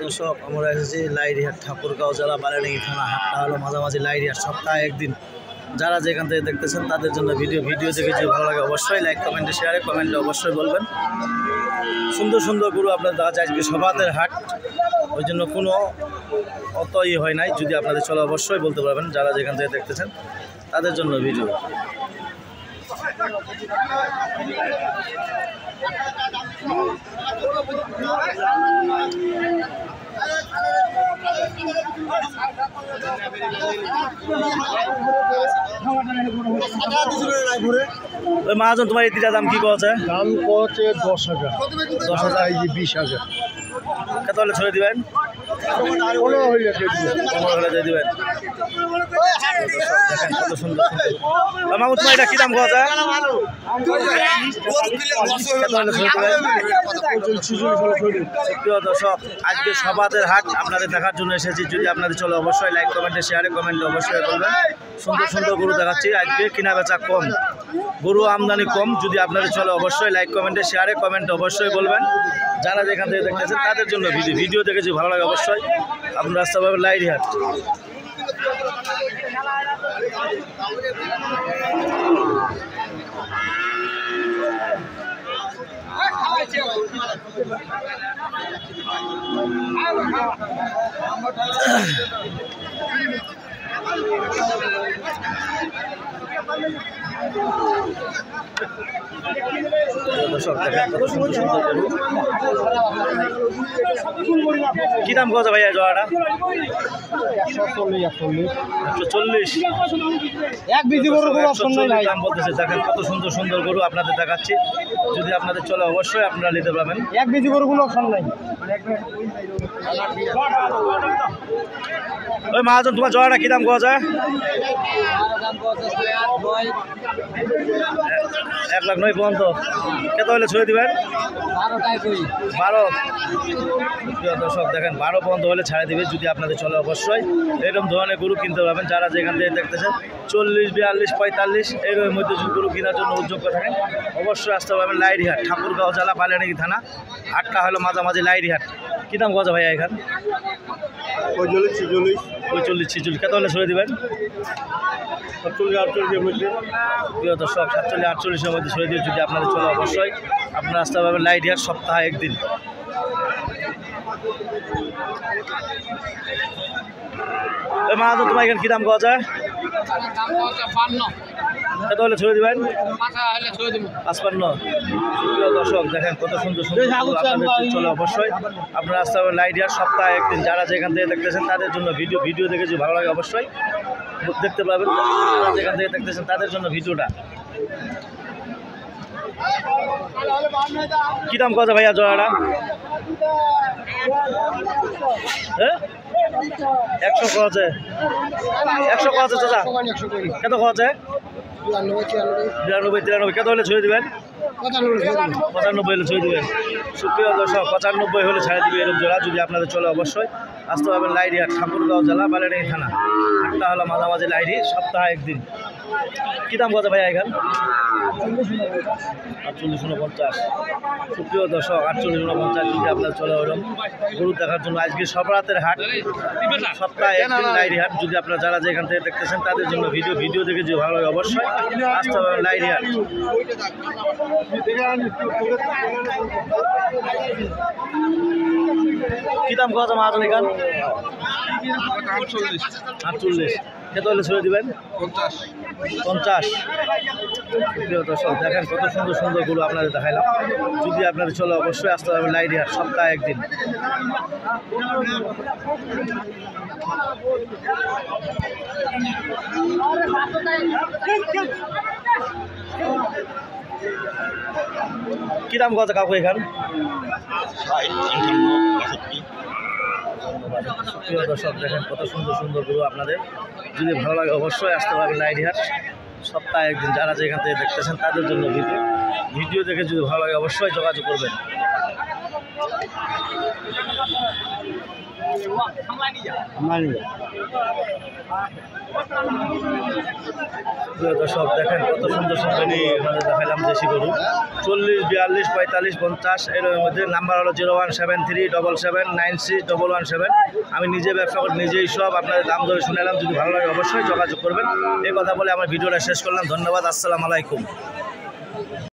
দর্শক আমরা এসেছি লাইরিহাট ঠাকুরগাঁও জেলা বারাণী থানা। হাটটা হলো মাঝামাঝি লাইরিহাট, সপ্তাহে একদিন। যারা যেখান থেকে দেখতেছেন তাদের জন্য ভিডিও দেখে যদি ভালো লাগে অবশ্যই লাইক কমেন্টে শেয়ারে কমেন্টে অবশ্যই বলবেন। সুন্দর সুন্দর গরু আপনাদের দেখা যায় আজকে সবাদের হাট, ওই জন্য কোনো অত হয় নাই। যদি আপনাদের চলে অবশ্যই বলতে পারবেন যারা যেখান থেকে দেখতেছেন তাদের জন্য ভিডিও। ওই মহাজন তোমার এই তিনটা দাম কি কছে? দাম কছে 10,000 10,000 20,000। কত হলে ছেড়ে দিবেন? 15 হইলে দিয়ে দিবেন। দেখেন কত সুন্দর সুন্দর। মামু তোমার এটা কি দাম কছে? প্রিয় দর্শক, আজকে সবাদের হাট আপনাদের দেখার জন্য এসেছি। যদি আপনাদের চলে অবশ্যই লাইক কমেন্টে শেয়ারে কমেন্টে অবশ্যই বলবেন। সুন্দর সুন্দর গরু দেখাচ্ছি আজকে, কিনা বেচা কম, গরু আমদানি কম। যদি আপনাদের চলে অবশ্যই লাইক কমেন্টে শেয়ারে কমেন্টে অবশ্যই বলবেন। যারা যেখান থেকে দেখতেছেন তাদের জন্য ভিডিও দেখেছি ভালো লাগে অবশ্যই আপনারা আসতে পারবেন লাইরিহাট। দর্শক দেখেন কত সুন্দর সুন্দর গরু। কি দাম কত ভাইয়া জোড়াটা? 140 এক বিধি গরু অপশন নাই দাম বলতেছে। দেখেন কত সুন্দর সুন্দর গরু আপনাদের দেখাচ্ছি। যদি আপনাদের চলে অবশ্যই আপনারা নিতে পারবেন। এক বিধি গরু কোনো অপশন নাই। ওই মহাজন তোমার জোড়াটা কি দাম কত যায়? 1,09,000 পর্যন্ত। কত হলে ছেড়ে দিবেন? 12। দর্শক দেখেন 12 পর্যন্ত হলে ছাড়ে দিবে। যদি আপনাদের চলে অবশ্যই এরকম ধরনের গরু কিনতে পারবেন। যারা যেখান থেকে দেখতেছেন 40, 42, 45 এরকম মধ্যে যদি গরু কেনার জন্য উদ্যোগ থাকেন অবশ্যই আসতে পারবেন লাইরিহাট, ঠাকুরগাঁও জেলা বারাণী থানা। হাটটা হলো মাঝামাঝি লাইরিহাট। কী দাম কত ভাইয়া এখান? 45, 46। কত হলে ছেড়ে দেবেন? 47-48 মধ্যে। প্রিয় দর্শক 47-48 মধ্যে ছেড়ে দিয়ে যদি আপনাদের চলে অবশ্যই আপনারা আসতে পারবেন লাইরিহাট, সপ্তাহে একদিন। ওই মা তোমার এখানে কী দাম পাওয়া যায়? কত হলে ছেড়ে দেবেন? 55। প্রিয় দর্শক দেখেন কত সুন্দর সুন্দর আপনাদের চলে অবশ্যই আপনারা আসতে পারবেন লাইরিহাট, সপ্তাহে একদিন। যারা যেখান থেকে দেখতেছেন তাদের জন্য ভিডিও দেখে যদি ভালো লাগে অবশ্যই দেখতে পাবেন। যারা যেখান থেকে দেখতেছেন তাদের জন্য ভিডিওটা। কি দাম কত ভাইয়া জোড়াটা? হ্যাঁ 100 কছে? 100 কছে চাচা? কত কছে? 92-93। কত হলে ছেড়ে দেবেন? 95 হলে ছেড়ে দেবেন। সুপ্রিয় দর্শক 95 হলে ছেড়ে দিবে এরকম জোড়া। যদি আপনাদের চলে অবশ্যই আসতে পারবেন লাইরিহাট, ঠাকুরগাঁও জেলা বারাণী থানা। হাটটা হলো মাঝামাঝি লাইরি, সপ্তাহে একদিন। কী দাম কত ভাইয়া এখান? 48-49। সুপ্রিয় দর্শক 48-49 যদি আপনার চলে ওরকম গরু দেখার জন্য আজকে সবরাতের হাট, সপ্তাহে একদিন লাইরিহাট। যদি আপনারা যারা যেখান থেকে দেখতেছেন তাদের জন্য ভিডিও দেখে যদি ভালো লাগে অবশ্যই আসতে পারবেন লাইরিহাট। কি দাম কত মহাজন এখান? 48। কত হলে ছেড়ে দিবেন? 50। প্রিয় দর্শক দেখেন কত সুন্দর সুন্দর গরু আপনাদের দেখাইলাম। যদি আপনাদের চলে অবশ্যই আসতে পারবেন লাইরিহাট, সপ্তাহে একদিন। কি দাম কত কাকু এখান? প্রিয় দর্শক দেখেন কত সুন্দর সুন্দর গরু আপনাদের যদি ভালো লাগে অবশ্যই আসতে পারবেন লাইরিহাট, সপ্তাহে একদিন। যারা যেখান থেকে দেখতেছেন তাদের জন্য ভিডিও দেখে যদি ভালো লাগে অবশ্যই যোগাযোগ করবেন। দর্শক দেখেন কত সুন্দর সুন্দর দেখালাম দেশি গরু 40, 42, 45, 50 এর মধ্যে। নাম্বার হলো 01777796117। আমি নিজে ব্যবসা করি, নিজেই সব আপনাদের দাম ধরে শুনেলাম। যদি ভালো লাগে অবশ্যই যোগাযোগ করবেন। এই কথা বলে আমার ভিডিওটা শেষ করলাম। ধন্যবাদ। আসসালামু আলাইকুম।